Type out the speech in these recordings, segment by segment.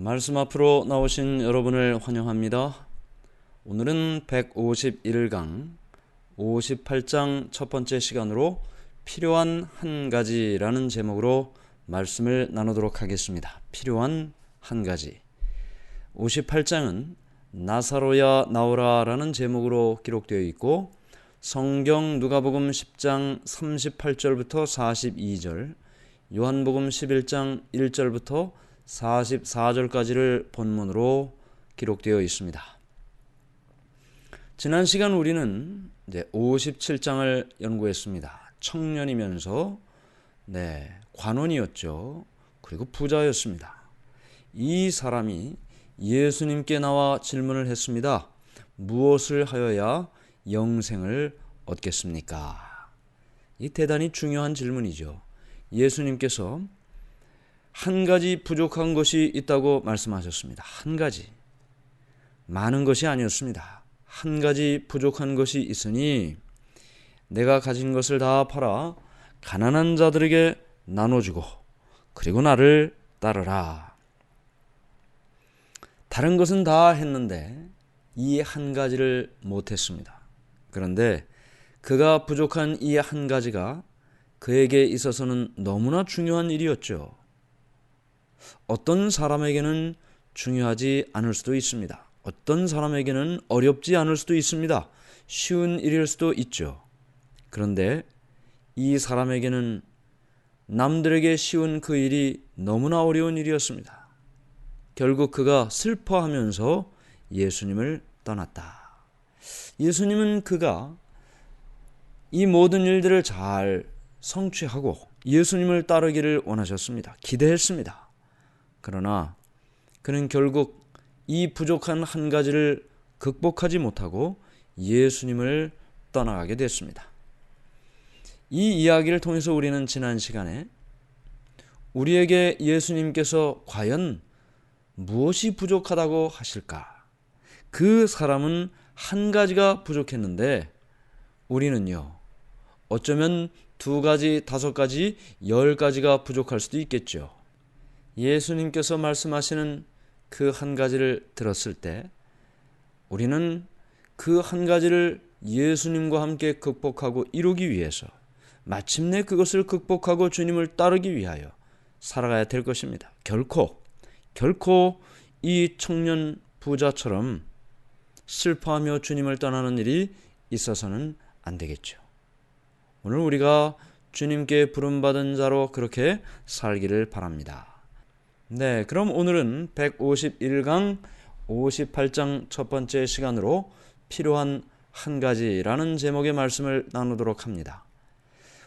말씀 앞으로 나오신 여러분을 환영합니다. 오늘은 151강 58장 첫 번째 시간으로 필요한 한 가지라는 제목으로 말씀을 나누도록 하겠습니다. 필요한 한 가지. 58장은 나사로야 나오라 라는 제목으로 기록되어 있고 성경 누가복음 10장 38절부터 42절, 요한복음 11장 1절부터 44절까지를 본문으로 기록되어 있습니다. 지난 시간 우리는 이제 57장을 연구했습니다. 청년이면서 관원이었죠. 그리고 부자였습니다. 이 사람이 예수님께 나와 질문을 했습니다. 무엇을 하여야 영생을 얻겠습니까? 이 대단히 중요한 질문이죠. 예수님께서 한 가지 부족한 것이 있다고 말씀하셨습니다. 한 가지. 많은 것이 아니었습니다. 한 가지 부족한 것이 있으니 내가 가진 것을 다 팔아 가난한 자들에게 나눠주고 그리고 나를 따르라. 다른 것은 다 했는데 이 한 가지를 못했습니다. 그런데 그가 부족한 이 한 가지가 그에게 있어서는 너무나 중요한 일이었죠. 어떤 사람에게는 중요하지 않을 수도 있습니다. 어떤 사람에게는 어렵지 않을 수도 있습니다. 쉬운 일일 수도 있죠. 그런데 이 사람에게는 남들에게 쉬운 그 일이 너무나 어려운 일이었습니다. 결국 그가 슬퍼하면서 예수님을 떠났다. 예수님은 그가 이 모든 일들을 잘 성취하고 예수님을 따르기를 원하셨습니다. 기대했습니다. 그러나 그는 결국 이 부족한 한 가지를 극복하지 못하고 예수님을 떠나가게 됐습니다. 이 이야기를 통해서 우리는 지난 시간에 우리에게 예수님께서 과연 무엇이 부족하다고 하실까? 그 사람은 한 가지가 부족했는데 우리는요, 어쩌면 2가지, 5가지, 10가지가 부족할 수도 있겠죠. 예수님께서 말씀하시는 그 한 가지를 들었을 때 우리는 그 한 가지를 예수님과 함께 극복하고 이루기 위해서 마침내 그것을 극복하고 주님을 따르기 위하여 살아가야 될 것입니다. 결코 이 청년 부자처럼 슬퍼하며 주님을 떠나는 일이 있어서는 안 되겠죠. 오늘 우리가 주님께 부름받은 자로 그렇게 살기를 바랍니다. 그럼 오늘은 151강 58장 첫 번째 시간으로 필요한 한 가지라는 제목의 말씀을 나누도록 합니다.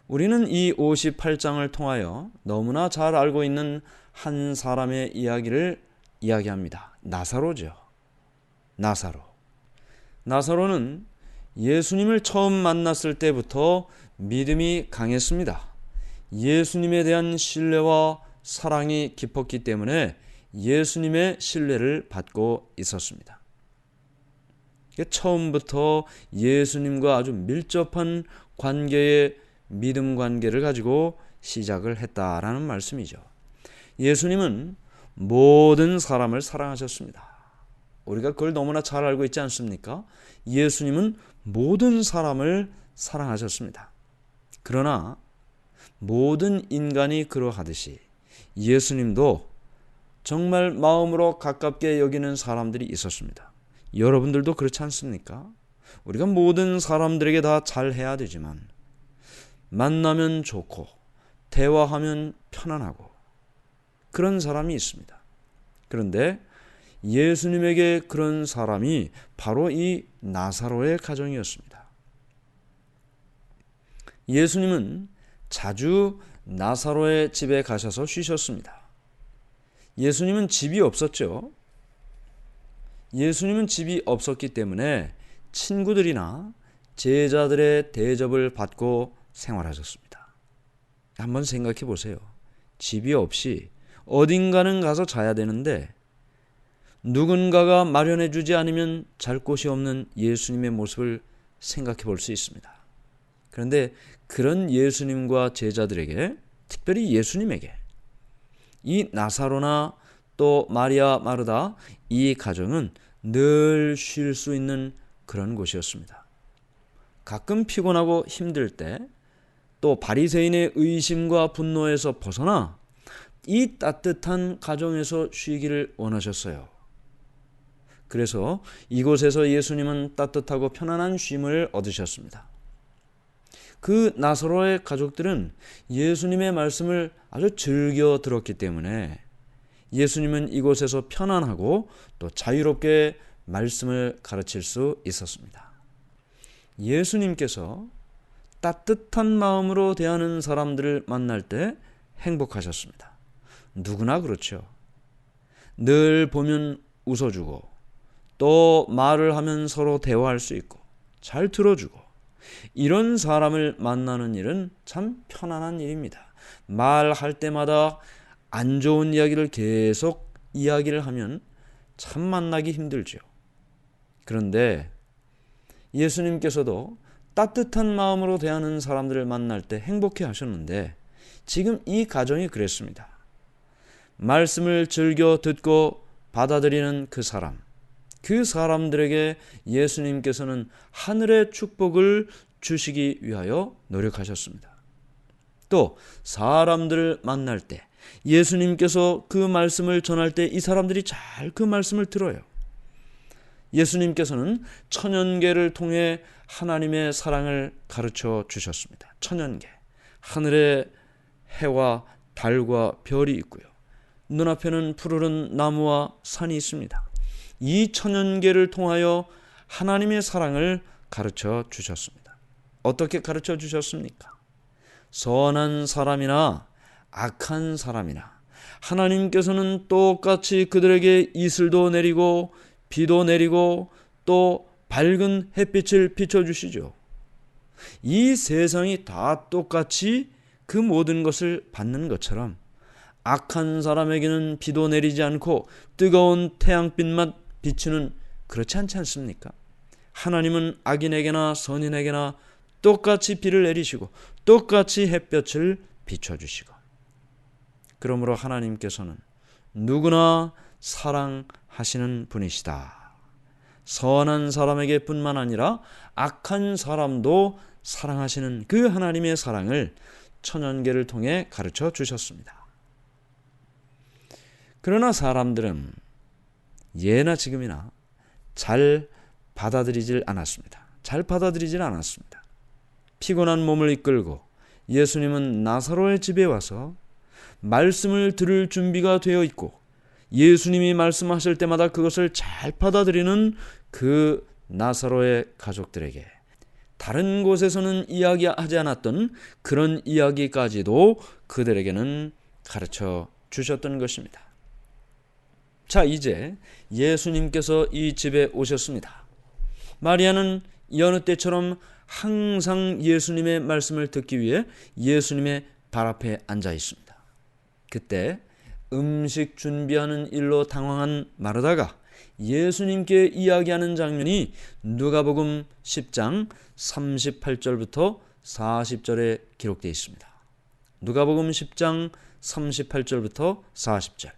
우리는 이 58장을 통하여 너무나 잘 알고 있는 한 사람의 이야기를 이야기합니다. 나사로죠. 나사로는 예수님을 처음 만났을 때부터 믿음이 강했습니다. 예수님에 대한 신뢰와 사랑이 깊었기 때문에 예수님의 신뢰를 받고 있었습니다. 처음부터 예수님과 아주 밀접한 관계의 믿음 관계를 가지고 시작을 했다라는 말씀이죠. 예수님은 모든 사람을 사랑하셨습니다. 우리가 그걸 너무나 잘 알고 있지 않습니까? 예수님은 모든 사람을 사랑하셨습니다. 그러나 모든 인간이 그러하듯이 예수님도 정말 마음으로 가깝게 여기는 사람들이 있었습니다. 여러분들도 그렇지 않습니까? 우리가 모든 사람들에게 다 잘해야 되지만 만나면 좋고 대화하면 편안하고 그런 사람이 있습니다. 그런데 예수님에게 그런 사람이 바로 이 나사로의 가정이었습니다. 예수님은 자주 나사로의 집에 가셔서 쉬셨습니다. 예수님은 집이 없었죠. 예수님은 집이 없었기 때문에 친구들이나 제자들의 대접을 받고 생활하셨습니다. 한번 생각해 보세요. 집이 없이 어딘가는 가서 자야 되는데 누군가가 마련해 주지 않으면 잘 곳이 없는 예수님의 모습을 생각해 볼 수 있습니다. 그런데 그런 예수님과 제자들에게, 특별히 예수님에게 이 나사로나 또 마리아 마르다 이 가정은 늘 쉴 수 있는 그런 곳이었습니다. 가끔 피곤하고 힘들 때 또 바리새인의 의심과 분노에서 벗어나 이 따뜻한 가정에서 쉬기를 원하셨어요. 그래서 이곳에서 예수님은 따뜻하고 편안한 쉼을 얻으셨습니다. 그 나사로의 가족들은 예수님의 말씀을 아주 즐겨 들었기 때문에 예수님은 이곳에서 편안하고 또 자유롭게 말씀을 가르칠 수 있었습니다. 예수님께서 따뜻한 마음으로 대하는 사람들을 만날 때 행복하셨습니다. 누구나 그렇죠. 늘 보면 웃어주고 또 말을 하면 서로 대화할 수 있고 잘 들어주고 이런 사람을 만나는 일은 참 편안한 일입니다. 말할 때마다 안 좋은 이야기를 계속 이야기를 하면 참 만나기 힘들죠. 그런데 예수님께서도 따뜻한 마음으로 대하는 사람들을 만날 때 행복해 하셨는데 지금 이 가정이 그랬습니다. 말씀을 즐겨 듣고 받아들이는 그 사람들에게 예수님께서는 하늘의 축복을 주시기 위하여 노력하셨습니다. 또 사람들을 만날 때 예수님께서 그 말씀을 전할 때 이 사람들이 잘 그 말씀을 들어요. 예수님께서는 천연계를 통해 하나님의 사랑을 가르쳐 주셨습니다. 천연계, 하늘에 해와 달과 별이 있고요. 눈앞에는 푸르른 나무와 산이 있습니다. 이 천연계를 통하여 하나님의 사랑을 가르쳐 주셨습니다. 어떻게 가르쳐 주셨습니까? 선한 사람이나 악한 사람이나 하나님께서는 똑같이 그들에게 이슬도 내리고 비도 내리고 또 밝은 햇빛을 비춰주시죠. 이 세상이 다 똑같이 그 모든 것을 받는 것처럼 악한 사람에게는 비도 내리지 않고 뜨거운 태양빛만 비추는 그렇지 않지 않습니까? 하나님은 악인에게나 선인에게나 똑같이 비를 내리시고 똑같이 햇볕을 비춰주시고 그러므로 하나님께서는 누구나 사랑하시는 분이시다. 선한 사람에게 뿐만 아니라 악한 사람도 사랑하시는 그 하나님의 사랑을 천연계를 통해 가르쳐 주셨습니다. 그러나 사람들은 예나 지금이나 잘 받아들이질 않았습니다. 피곤한 몸을 이끌고 예수님은 나사로의 집에 와서 말씀을 들을 준비가 되어 있고 예수님이 말씀하실 때마다 그것을 잘 받아들이는 그 나사로의 가족들에게 다른 곳에서는 이야기하지 않았던 그런 이야기까지도 그들에게는 가르쳐 주셨던 것입니다. 자, 이제 예수님께서 이 집에 오셨습니다. 마리아는 여느 때처럼 항상 예수님의 말씀을 듣기 위해 예수님의 발 앞에 앉아 있습니다. 그때 음식 준비하는 일로 당황한 마르다가 예수님께 이야기하는 장면이 누가복음 10장 38절부터 40절에 기록되어 있습니다. 누가복음 10장 38절부터 40절.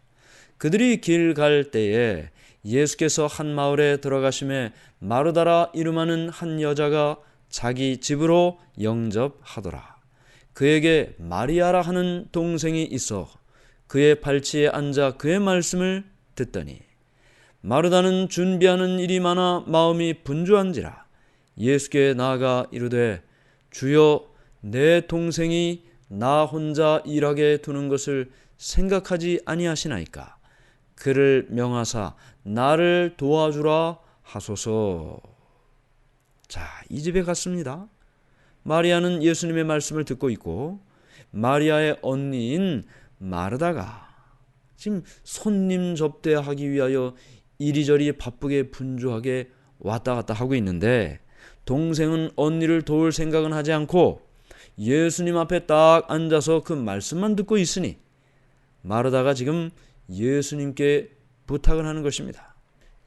그들이 길 갈 때에 예수께서 한 마을에 들어가심에 마르다라 이름하는 한 여자가 자기 집으로 영접하더라. 그에게 마리아라 하는 동생이 있어 그의 발치에 앉아 그의 말씀을 듣더니 마르다는 준비하는 일이 많아 마음이 분주한지라 예수께 나아가 이르되 주여 내 동생이 나 혼자 일하게 두는 것을 생각하지 아니하시나이까 그를 명하사 나를 도와주라 하소서. 자, 이 집에 갔습니다. 마리아는 예수님의 말씀을 듣고 있고 마리아의 언니인 마르다가 지금 손님 접대하기 위하여 이리저리 바쁘게 분주하게 왔다 갔다 하고 있는데 동생은 언니를 도울 생각은 하지 않고 예수님 앞에 딱 앉아서 그 말씀만 듣고 있으니 마르다가 지금 예수님께 부탁을 하는 것입니다.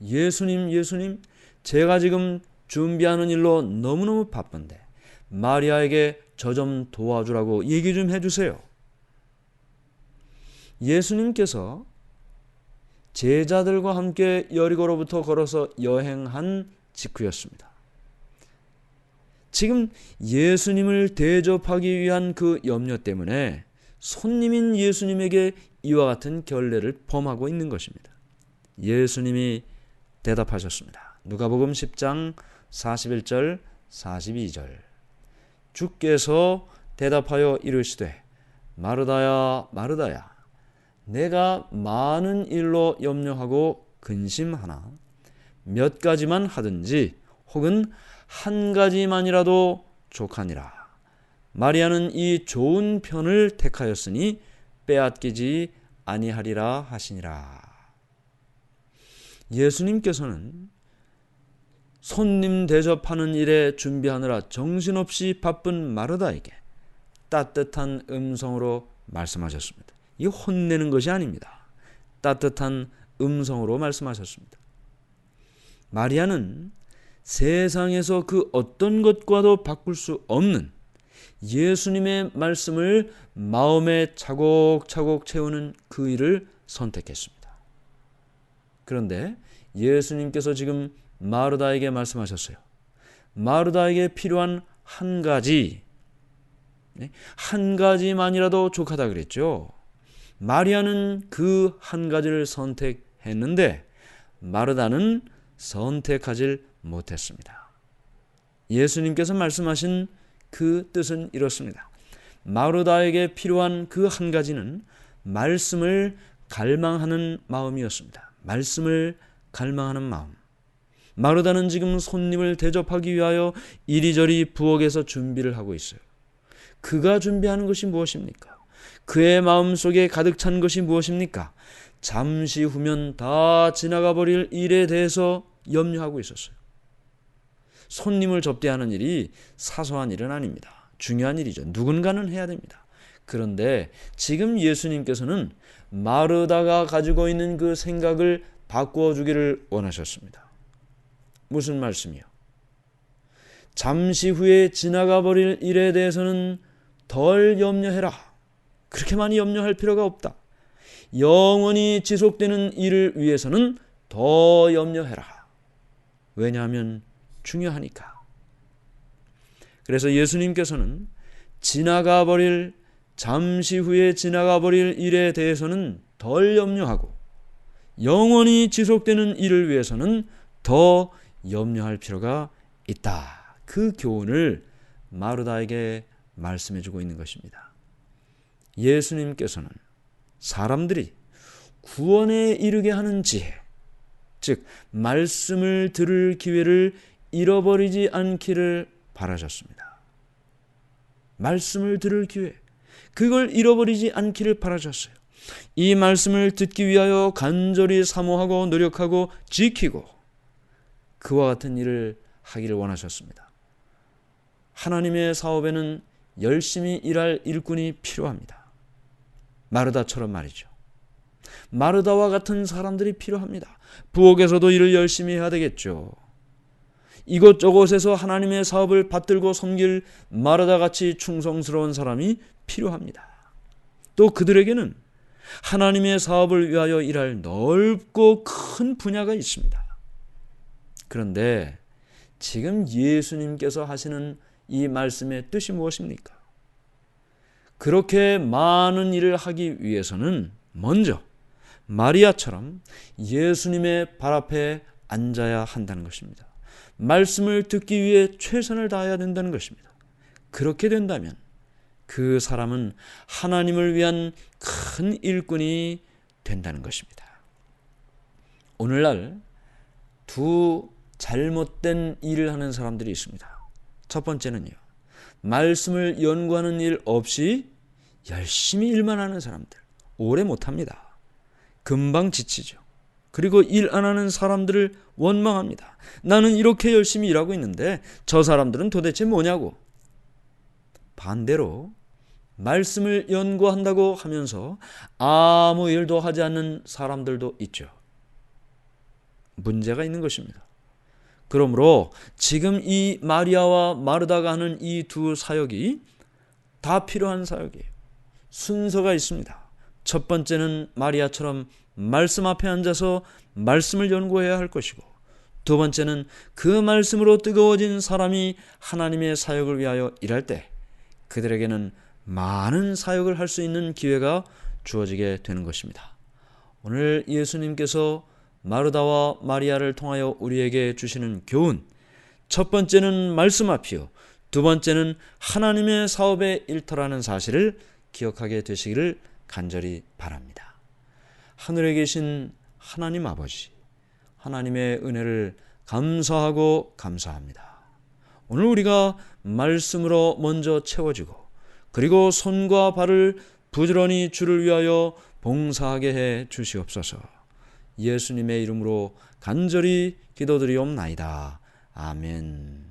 예수님, 제가 지금 준비하는 일로 너무너무 바쁜데 마리아에게 저 좀 도와주라고 얘기 좀 해주세요. 예수님께서 제자들과 함께 여리고로부터 걸어서 여행한 직후였습니다. 지금 예수님을 대접하기 위한 그 염려 때문에 손님인 예수님에게 이와 같은 결례를 범하고 있는 것입니다. 예수님이 대답하셨습니다. 누가복음 10장 41절 42절. 주께서 대답하여 이르시되 마르다야 마르다야 내가 많은 일로 염려하고 근심하나 몇 가지만 하든지 혹은 한 가지만이라도 족하니라. 마리아는 이 좋은 편을 택하였으니 빼앗기지 아니하리라 하시니라. 예수님께서는 손님 대접하는 일에 준비하느라 정신없이 바쁜 마르다에게 따뜻한 음성으로 말씀하셨습니다. 이 혼내는 것이 아닙니다. 따뜻한 음성으로 말씀하셨습니다. 마리아는 세상에서 그 어떤 것과도 바꿀 수 없는 예수님의 말씀을 마음에 차곡차곡 채우는 그 일을 선택했습니다. 그런데 예수님께서 지금 마르다에게 말씀하셨어요. 마르다에게 필요한 한 가지만이라도 족하다 그랬죠. 마리아는 그 한 가지를 선택했는데 마르다는 선택하지 못했습니다. 예수님께서 말씀하신 그 뜻은 이렇습니다. 마르다에게 필요한 그 한 가지는 말씀을 갈망하는 마음이었습니다. 말씀을 갈망하는 마음. 마르다는 지금 손님을 대접하기 위하여 이리저리 부엌에서 준비를 하고 있어요. 그가 준비하는 것이 무엇입니까? 그의 마음속에 가득 찬 것이 무엇입니까? 잠시 후면 다 지나가 버릴 일에 대해서 염려하고 있었어요. 손님을 접대하는 일이 사소한 일은 아닙니다. 중요한 일이죠. 누군가는 해야 됩니다. 그런데 지금 예수님께서는 마르다가 가지고 있는 그 생각을 바꾸어 주기를 원하셨습니다. 무슨 말씀이요? 잠시 후에 지나가 버릴 일에 대해서는 덜 염려해라. 그렇게 많이 염려할 필요가 없다. 영원히 지속되는 일을 위해서는 더 염려해라. 왜냐하면 중요하니까. 그래서 예수님께서는 잠시 후에 지나가 버릴 일에 대해서는 덜 염려하고 영원히 지속되는 일을 위해서는 더 염려할 필요가 있다. 그 교훈을 마르다에게 말씀해 주고 있는 것입니다. 예수님께서는 사람들이 구원에 이르게 하는 지혜, 즉 말씀을 들을 기회를 잃어버리지 않기를 바라셨습니다. 말씀을 들을 기회, 그걸 잃어버리지 않기를 바라셨어요. 이 말씀을 듣기 위하여 간절히 사모하고 노력하고 지키고 그와 같은 일을 하기를 원하셨습니다. 하나님의 사업에는 열심히 일할 일꾼이 필요합니다. 마르다처럼 말이죠. 마르다와 같은 사람들이 필요합니다. 부엌에서도 일을 열심히 해야 되겠죠. 이곳저곳에서 하나님의 사업을 받들고 섬길 마르다같이 충성스러운 사람이 필요합니다. 또 그들에게는 하나님의 사업을 위하여 일할 넓고 큰 분야가 있습니다. 그런데 지금 예수님께서 하시는 이 말씀의 뜻이 무엇입니까? 그렇게 많은 일을 하기 위해서는 먼저 마리아처럼 예수님의 발 앞에 앉아야 한다는 것입니다. 말씀을 듣기 위해 최선을 다해야 된다는 것입니다. 그렇게 된다면 그 사람은 하나님을 위한 큰 일꾼이 된다는 것입니다. 오늘날 두 잘못된 일을 하는 사람들이 있습니다. 첫 번째는요, 말씀을 연구하는 일 없이 열심히 일만 하는 사람들, 오래 못합니다. 금방 지치죠. 그리고 일 안 하는 사람들을 원망합니다. 나는 이렇게 열심히 일하고 있는데 저 사람들은 도대체 뭐냐고. 반대로 말씀을 연구한다고 하면서 아무 일도 하지 않는 사람들도 있죠. 문제가 있는 것입니다. 그러므로 지금 이 마리아와 마르다가 하는 이 두 사역이 다 필요한 사역이에요. 순서가 있습니다. 첫 번째는 마리아처럼 말씀 앞에 앉아서 말씀을 연구해야 할 것이고, 두 번째는 그 말씀으로 뜨거워진 사람이 하나님의 사역을 위하여 일할 때 그들에게는 많은 사역을 할 수 있는 기회가 주어지게 되는 것입니다. 오늘 예수님께서 마르다와 마리아를 통하여 우리에게 주시는 교훈, 첫 번째는 말씀 앞이요, 두 번째는 하나님의 사업에 일터라는 사실을 기억하게 되시기를 간절히 바랍니다. 하늘에 계신 하나님 아버지, 하나님의 은혜를 감사하고 감사합니다. 오늘 우리가 말씀으로 먼저 채워지고, 그리고 손과 발을 부지런히 주를 위하여 봉사하게 해 주시옵소서. 예수님의 이름으로 간절히 기도드리옵나이다. 아멘.